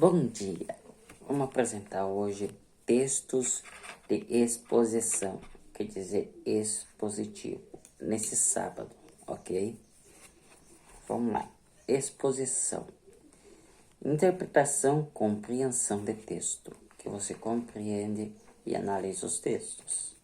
Bom dia! Vamos apresentar hoje textos de exposição, quer dizer, expositivo, nesse sábado, ok? Vamos lá. Exposição. Interpretação, compreensão de texto, que você compreende e analisa os textos.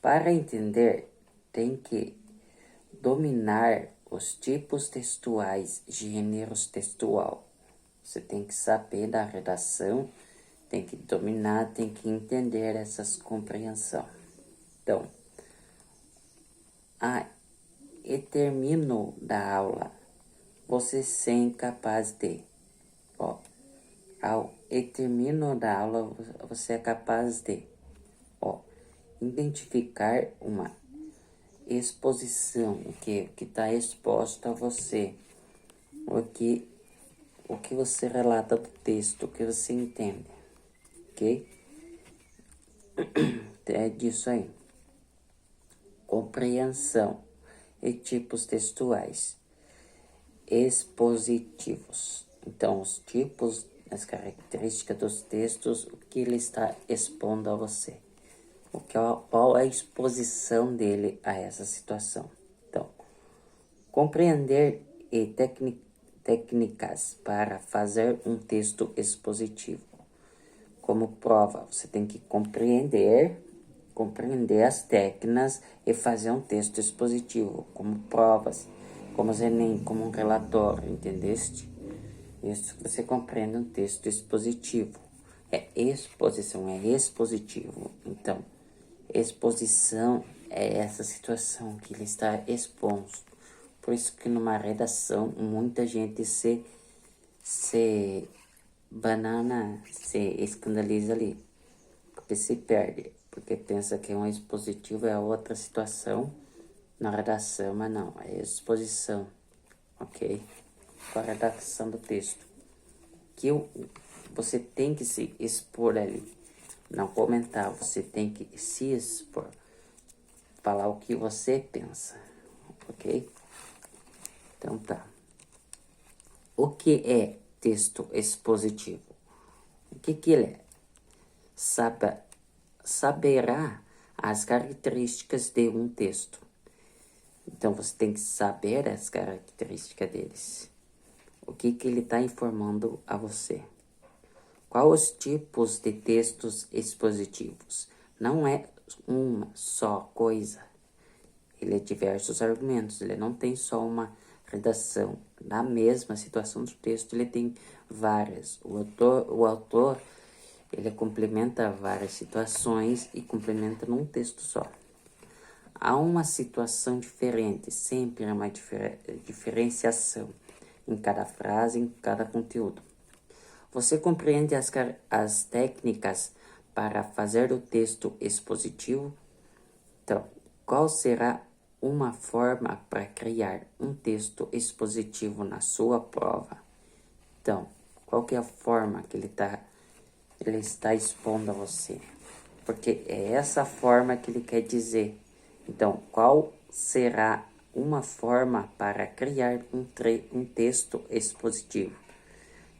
Para entender, tem que dominar os tipos textuais, gêneros textual. Você tem que saber da redação, tem que dominar, tem que entender essas compreensão. Então, e termino da aula, você sem capaz de. E termino da aula, você é capaz de identificar uma exposição, o que está exposto a você, o que você relata do texto, o que você entende, ok? É disso aí. Compreensão e tipos textuais expositivos. Então, os tipos, as características dos textos, o que ele está expondo a você. Qual é a exposição dele a essa situação. Então, compreender e técnicas para fazer um texto expositivo. Como prova, você tem que compreender as técnicas e fazer um texto expositivo, como provas, como os Enem, como um relatório, entendeste? Isso que você compreende um texto expositivo. É exposição, é expositivo. Então, exposição é essa situação que ele está exposto. Por isso que numa redação, muita gente se escandaliza ali. Porque se perde. Porque pensa que um expositivo é outra situação na redação, mas não, é exposição, ok? Com a redação do texto. Você tem que se expor ali, não comentar, você tem que se expor, falar o que você pensa, ok? Então tá. O que é texto expositivo? O que ele é? Saberá as características de um texto. Então, você tem que saber as características deles. O que ele está informando a você. Quais os tipos de textos expositivos? Não é uma só coisa. Ele é diversos argumentos. Ele não tem só uma redação. Na mesma situação do texto, ele tem várias. O autor ele complementa várias situações e complementa num texto só. Há uma situação diferente, sempre há uma diferenciação em cada frase, em cada conteúdo. Você compreende as técnicas para fazer o texto expositivo? Então, qual será uma forma para criar um texto expositivo na sua prova? Então, qual que é a forma que ele está expondo a você? Porque é essa forma que ele quer dizer. Então, qual será uma forma para criar um texto expositivo?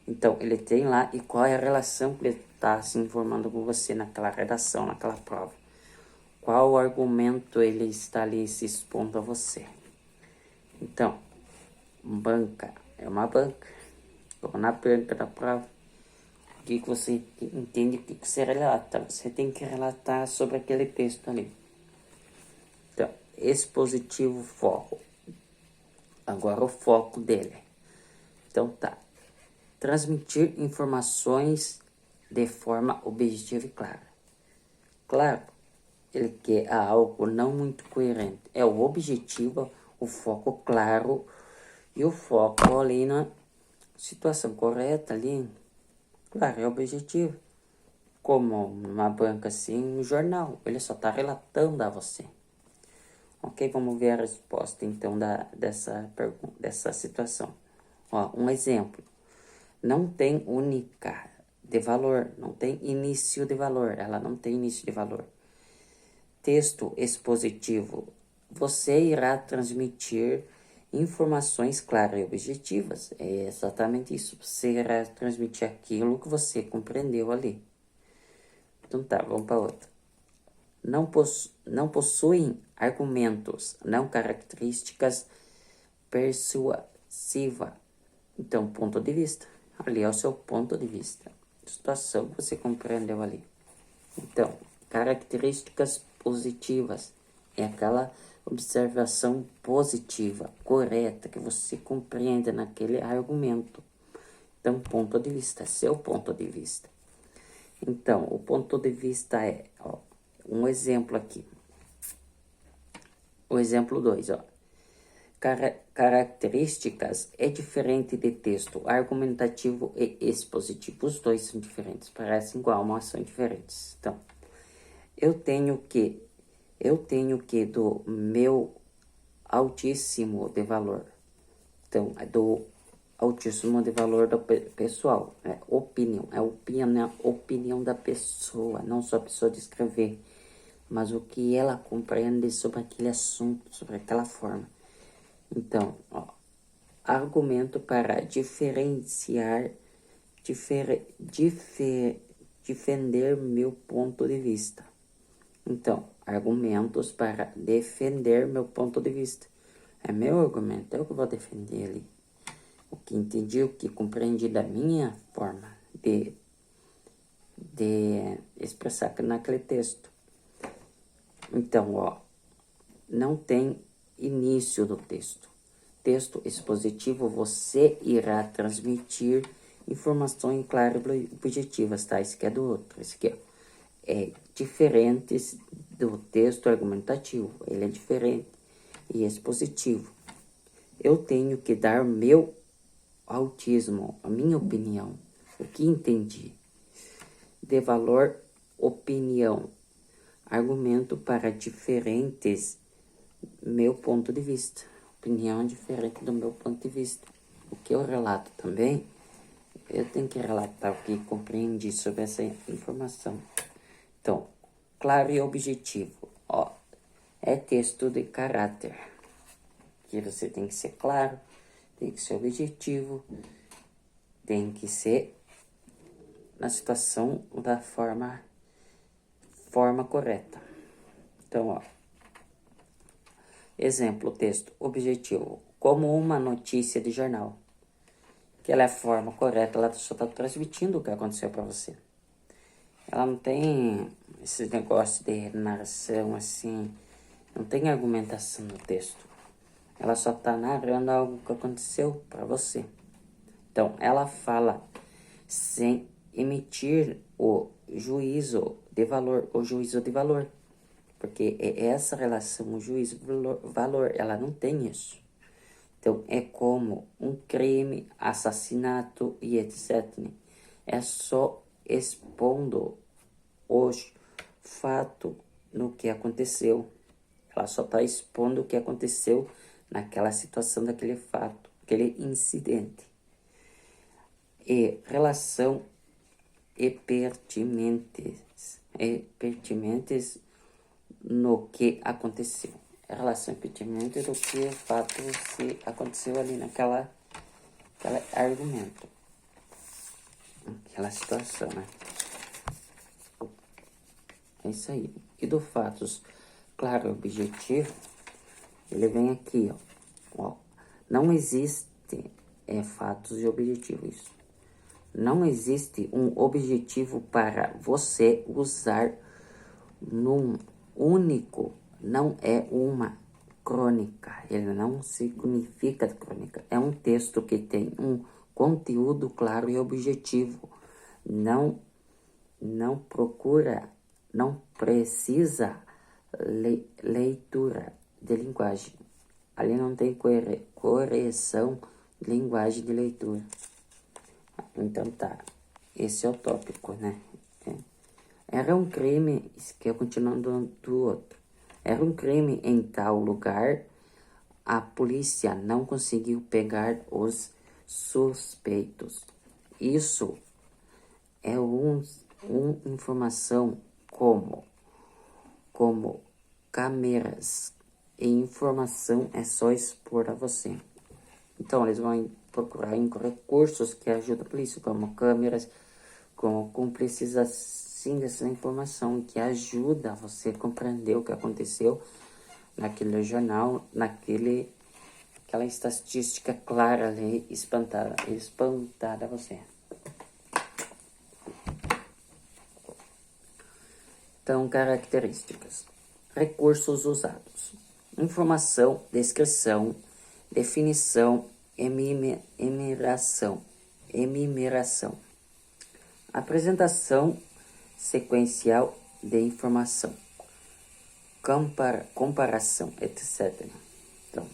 Então, ele tem lá e qual é a relação que ele está se informando com você naquela redação, naquela prova. Qual argumento ele está ali se expondo a você. Então, banca é uma banca. Ou na banca da prova. O que você entende, o que você relata. Você tem que relatar sobre aquele texto ali. Então, expositivo, foco. Agora o foco dele. Então tá. Transmitir informações de forma objetiva e clara. Claro, ele quer algo não muito coerente. É o objetivo, o foco claro e o foco ali na situação correta ali. Claro, é o objetivo. Como numa banca assim, no jornal. Ele só está relatando a você. Ok, vamos ver a resposta então dessa situação. Um exemplo. Não tem única de valor, não tem início de valor, ela não tem início de valor. Texto expositivo. Você irá transmitir informações claras e objetivas. É exatamente isso. Você irá transmitir aquilo que você compreendeu ali. Então tá, vamos para outra. Não possuem argumentos, não características persuasivas. Então, ponto de vista. Ali é o seu ponto de vista. Situação que você compreendeu ali. Então, características positivas. É aquela observação positiva, correta, que você compreende naquele argumento. Então, ponto de vista, seu ponto de vista. Então, o ponto de vista é, ó, um exemplo aqui. O exemplo 2, ó. Características é diferente de texto argumentativo e expositivo. Os dois são diferentes, parecem igual, mas são diferentes. Então, eu tenho que do meu altíssimo de valor. Então, é do altíssimo de valor do pessoal. É opinião da pessoa, não só a pessoa descrever, mas o que ela compreende sobre aquele assunto, sobre aquela forma. Então, ó, argumento para defender meu ponto de vista. Então, argumentos para defender meu ponto de vista. É meu argumento, é o que eu vou defender ali. O que entendi, o que compreendi da minha forma de expressar naquele texto. Então, ó, não tem início do texto. Texto expositivo, você irá transmitir informações claras e objetivas, tá? Esse aqui é do outro, esse aqui é diferentes do texto argumentativo. Ele é diferente e expositivo. Eu tenho que dar meu autismo, a minha opinião, o que entendi. De valor, opinião, argumento para diferentes, meu ponto de vista. Opinião é diferente do meu ponto de vista. O que eu relato também, eu tenho que relatar o que compreendi sobre essa informação. Então, claro e objetivo, ó, é texto de caráter. Que você tem que ser claro, tem que ser objetivo, tem que ser na situação da forma correta. Então, ó, exemplo, texto objetivo, como uma notícia de jornal. Que ela é a forma correta, ela só está transmitindo o que aconteceu para você. Ela não tem esse negócio de narração assim, não tem argumentação no texto. Ela só está narrando algo que aconteceu para você. Então, ela fala sem emitir o juízo de valor, porque é essa relação, o juízo-valor, ela não tem isso. Então, é como um crime, assassinato e etc. É só expondo os fatos no que aconteceu. Ela só está expondo o que aconteceu naquela situação, daquele fato, aquele incidente. E relação pertinentes no que aconteceu. A relação pertinente do que o fato se aconteceu ali naquela argumento, aquela situação, né? É isso aí. E do fatos claro e objetivo, ele vem aqui, ó. Não existe fatos e objetivos. Não existe um objetivo para você usar num único, não é uma crônica, ele não significa crônica, é um texto que tem um conteúdo claro e objetivo, não precisa leitura de linguagem, ali não tem correção de linguagem de leitura. Então tá, esse é o tópico, né? Era um crime, que eu continuando do outro. Era um crime em tal lugar, a polícia não conseguiu pegar os suspeitos. Isso é uma informação como câmeras e informação é só expor a você. Então, eles vão procurar em recursos que ajudam por isso, como câmeras, com precisação dessa informação, que ajuda você a compreender o que aconteceu naquele jornal, aquela estatística clara ali, espantada a você. Então, características. Recursos usados. Informação, descrição, definição, enumeração. Apresentação sequencial de informação. Comparação, etc. Então,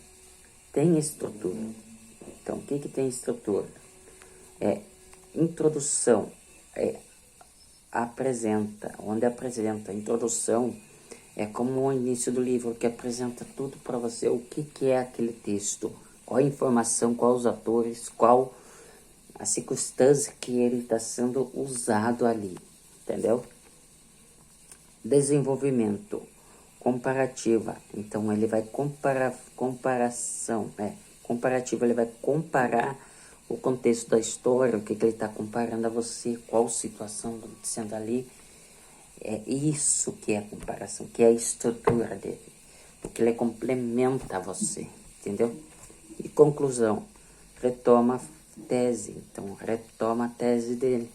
tem estrutura. Então, o que tem estrutura? Introdução, onde apresenta. A introdução é como o início do livro, que apresenta tudo para você, o que é aquele texto, qual a informação, qual os atores, qual a circunstância que ele está sendo usado ali, entendeu? Desenvolvimento, comparativa, então ele vai comparativa, ele vai comparar o contexto da história, o que ele está comparando a você, qual situação acontecendo ali. É isso que é a comparação, que é a estrutura dele, porque ele complementa você, entendeu? E conclusão, retoma a tese, então retoma a tese dele,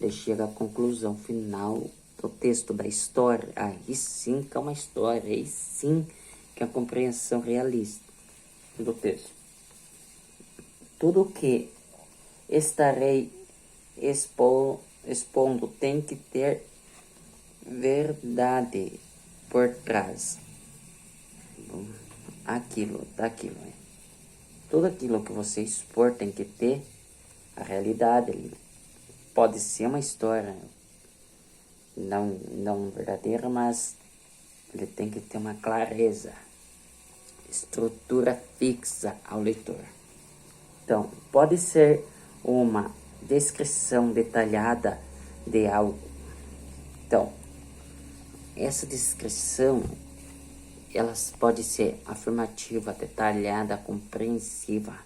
ele chega à conclusão final do texto, da história. Aí sim que é uma história, aí sim que é a compreensão realista do texto. Tudo que estarei expondo tem que ter verdade por trás daquilo. Tudo aquilo que você expor tem que ter a realidade. Ele pode ser uma história não verdadeira, mas ele tem que ter uma clareza, estrutura fixa ao leitor. Então, pode ser uma descrição detalhada de algo. Então, essa descrição, elas pode ser afirmativa, detalhada, compreensiva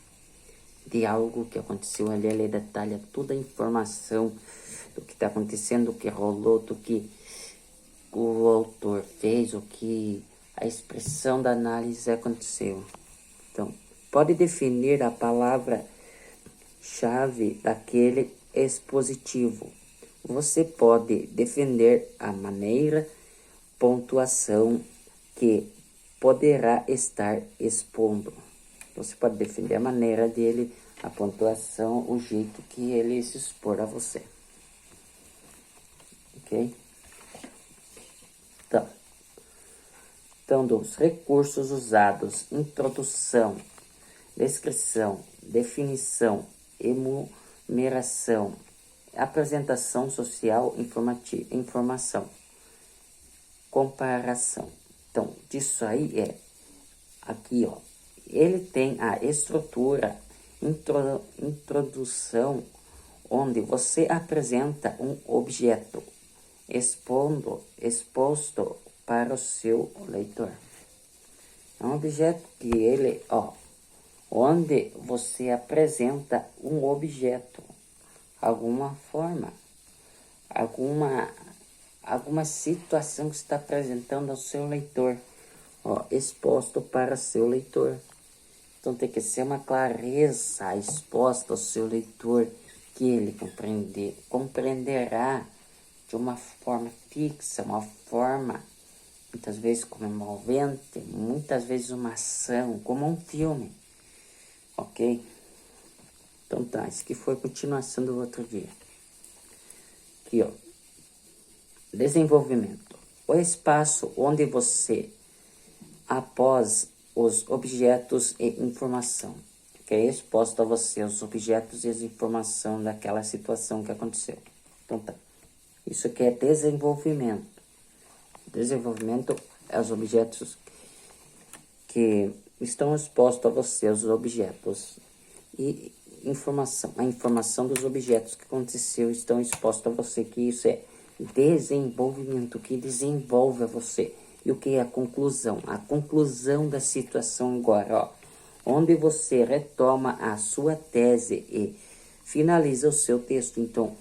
de algo que aconteceu ali. Ele detalha toda a informação do que está acontecendo, do que rolou, do que o autor fez, o que a expressão da análise aconteceu. Então, pode definir a palavra-chave daquele expositivo. Você pode defender a maneira, pontuação que poderá estar expondo. Você pode defender a maneira dele, a pontuação, o jeito que ele se expor a você. Ok? Então, dos recursos usados: introdução, descrição, definição, enumeração, apresentação social, informação, comparação. Então, disso aí aqui, ó, ele tem a estrutura, introdução, onde você apresenta um objeto exposto para o seu leitor. É um objeto que ele, onde você apresenta um objeto, alguma forma, alguma situação que está apresentando ao seu leitor, exposto para seu leitor. Então tem que ser uma clareza exposta ao seu leitor, que ele compreenderá de uma forma fixa, uma forma muitas vezes comovente, muitas vezes uma ação, como um filme, ok? Então tá, isso aqui foi a continuação do outro dia. Aqui, ó, desenvolvimento. O espaço onde você, após os objetos e informação, que é exposto a você os objetos e as informações daquela situação que aconteceu. Então tá, isso aqui é desenvolvimento. Desenvolvimento é os objetos que estão expostos a você, os objetos. E informação, a informação dos objetos que aconteceu estão expostos a você, que isso é desenvolvimento, que desenvolve a você. E o que é a conclusão? A conclusão da situação agora, onde você retoma a sua tese e finaliza o seu texto. Então,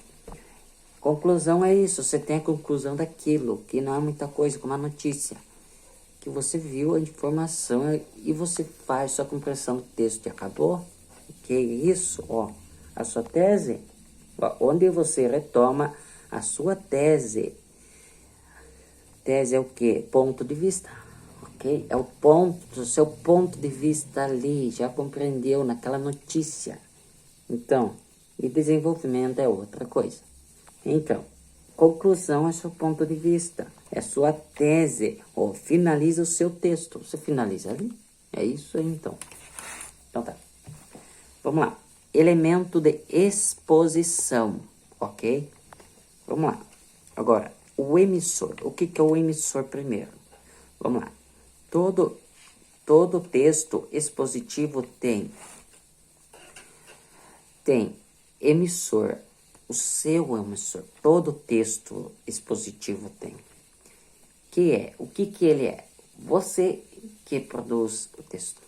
conclusão é isso, você tem a conclusão daquilo, que não é muita coisa, como a notícia, que você viu a informação e você faz sua compreensão do texto e acabou. Que isso, ó, a sua tese, ó, onde você retoma a sua tese. Tese é o quê? Ponto de vista, ok? É o ponto, o seu ponto de vista ali, já compreendeu naquela notícia. Então, e desenvolvimento é outra coisa. Então, conclusão é seu ponto de vista, é sua tese, ou finaliza o seu texto. Você finaliza ali? É isso aí, então. Então tá. Vamos lá. Elemento de exposição, ok? Vamos lá. Agora, o emissor. O que é o emissor primeiro? Vamos lá. Todo texto expositivo tem emissor. O seu emissor. Todo texto expositivo tem. O que ele é? Você que produz o texto.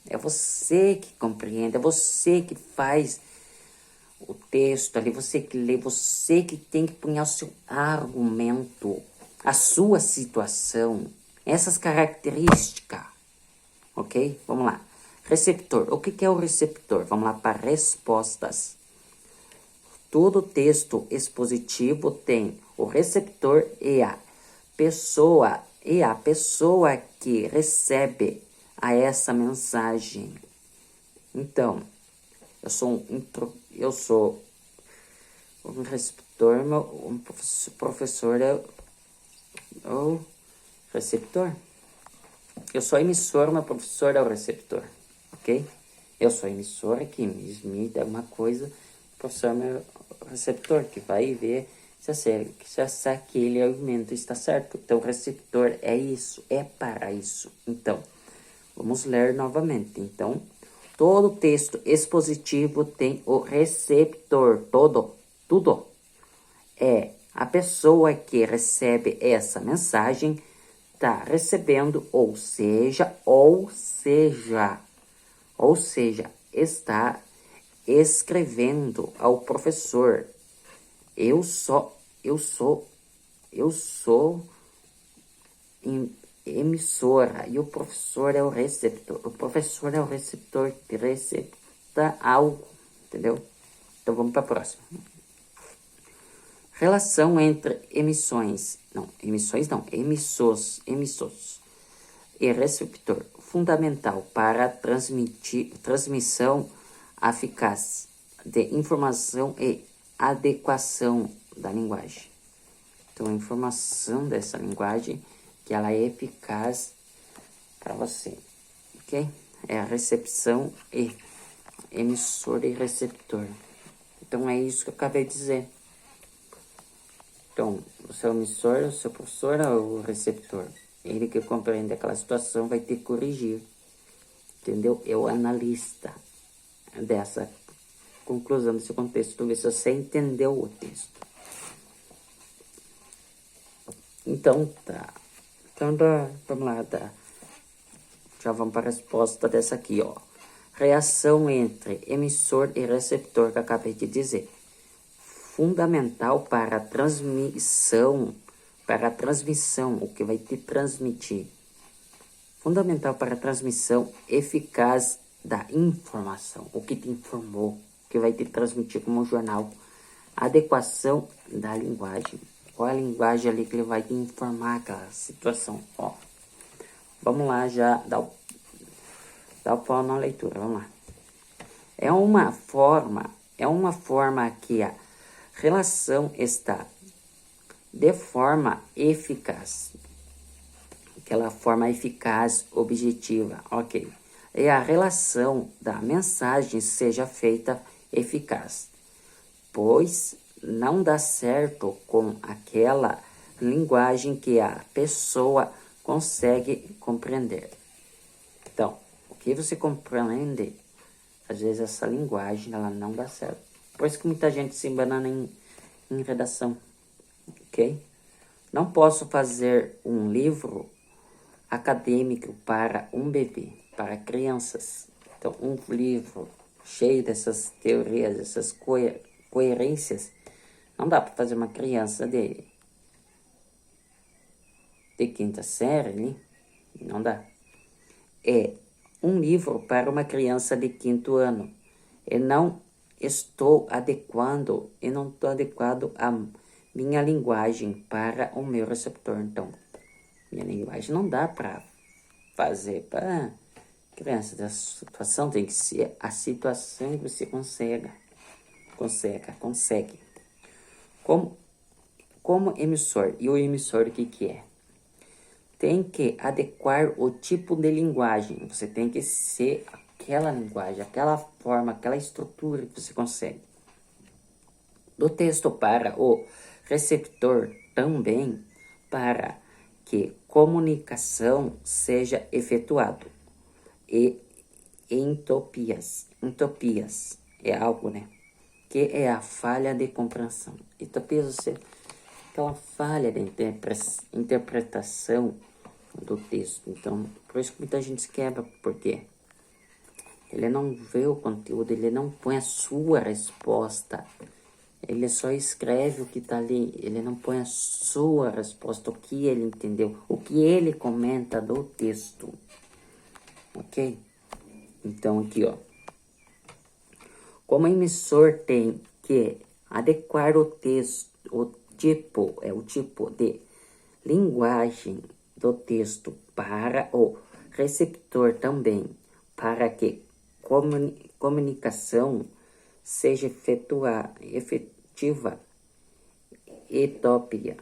É você que compreende, é você que faz o texto ali, você que lê, você que tem que punhar o seu argumento, a sua situação, essas características, ok? Vamos lá. Receptor. O que é o receptor? Vamos lá para respostas. Todo texto expositivo tem o receptor e a pessoa que recebe a essa mensagem. Então, eu sou um receptor, um professor é o receptor. Eu sou emissor, meu professor é o receptor, ok? Eu sou emissor que me dá uma coisa, o professor é meu receptor, que vai ver se aquele argumento está certo. Então, o receptor é isso, é para isso. Então, vamos ler novamente. Então, todo texto expositivo tem o receptor, tudo. É a pessoa que recebe essa mensagem está recebendo, ou seja, está escrevendo ao professor. Eu sou emissora e o professor é o receptor. O professor é o receptor que recepta algo, entendeu? Então vamos para a próxima. Relação entre emissores e receptor, fundamental para a transmissão eficaz de informação e adequação da linguagem. Então, a informação dessa linguagem, que ela é eficaz para você, ok? É a recepção e emissor e receptor. Então, é isso que eu acabei de dizer. Então, o seu emissor, o seu professor ou o receptor? Ele que compreende aquela situação vai ter que corrigir, entendeu? É o analista dessa conclusão, desse contexto, ver se você entendeu o texto. Então, tá. Então, vamos lá, já vamos para a resposta dessa aqui, ó. Reação entre emissor e receptor, que eu acabei de dizer. Fundamental para a transmissão, o que vai te transmitir. Fundamental para a transmissão eficaz da informação, o que te informou, que vai te transmitir como um jornal. Adequação da linguagem. Qual é a linguagem ali que ele vai te informar aquela situação? Ó, vamos lá, já dá o pau na leitura, vamos lá. É uma forma que a relação está de forma eficaz. Aquela forma eficaz, objetiva, ok. E a relação da mensagem seja feita eficaz, pois não dá certo com aquela linguagem que a pessoa consegue compreender. Então, o que você compreende, às vezes essa linguagem ela não dá certo. Por isso que muita gente se embanana em redação, ok? Não posso fazer um livro acadêmico para um bebê, para crianças. Então, um livro cheio dessas teorias, dessas coerências, não dá para fazer uma criança de quinta série, né? Não dá. É um livro para uma criança de quinto ano. Eu não estou adequando a minha linguagem para o meu receptor. Então, minha linguagem não dá para fazer para criança da situação, tem que ser a situação que você consegue. Como emissor. E o emissor o que é? Tem que adequar o tipo de linguagem. Você tem que ser aquela linguagem, aquela forma, aquela estrutura que você consegue. Do texto para o receptor também, para que comunicação seja efetuado. E entopias é algo, né? Que é a falha de compreensão. Entopias, aquela falha de interpretação do texto. Então, por isso que muita gente se quebra, porque ele não vê o conteúdo, ele não põe a sua resposta, ele só escreve o que está ali, ele não põe a sua resposta, o que ele entendeu, o que ele comenta do texto, ok? Então, aqui, ó, como emissor tem que adequar o texto, o tipo de linguagem do texto para o receptor também, para que comunicação seja efetiva. Etopia,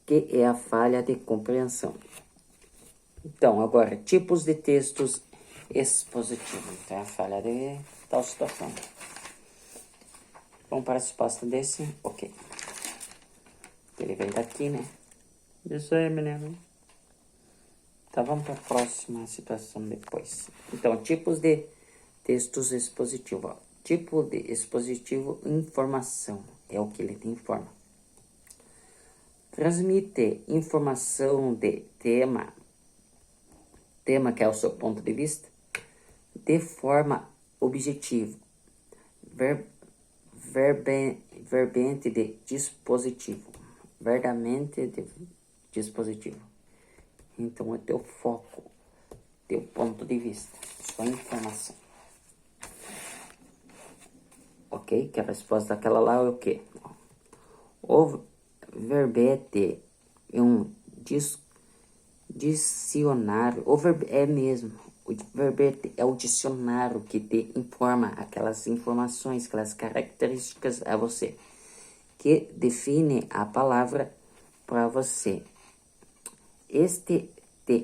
que é a falha de compreensão. Então, agora, tipos de textos expositivos. Então, é a falha de tal situação. Vamos para a resposta desse? Ok. Ele vem daqui, né? Isso aí, menino. Tá, vamos para a próxima situação depois. Então, tipos de textos expositivos. Tipo de expositivo, informação. É o que ele informa. Transmite informação de tema que é o seu ponto de vista, de forma objetiva. Verbente de dispositivo. Verdamente de dispositivo. Então, é teu foco, teu ponto de vista, sua informação. Ok? Que a resposta daquela lá é o quê? O verbete é um dicionário. É mesmo. O verbete é o dicionário que te informa aquelas informações, aquelas características a você, que define a palavra para você. Este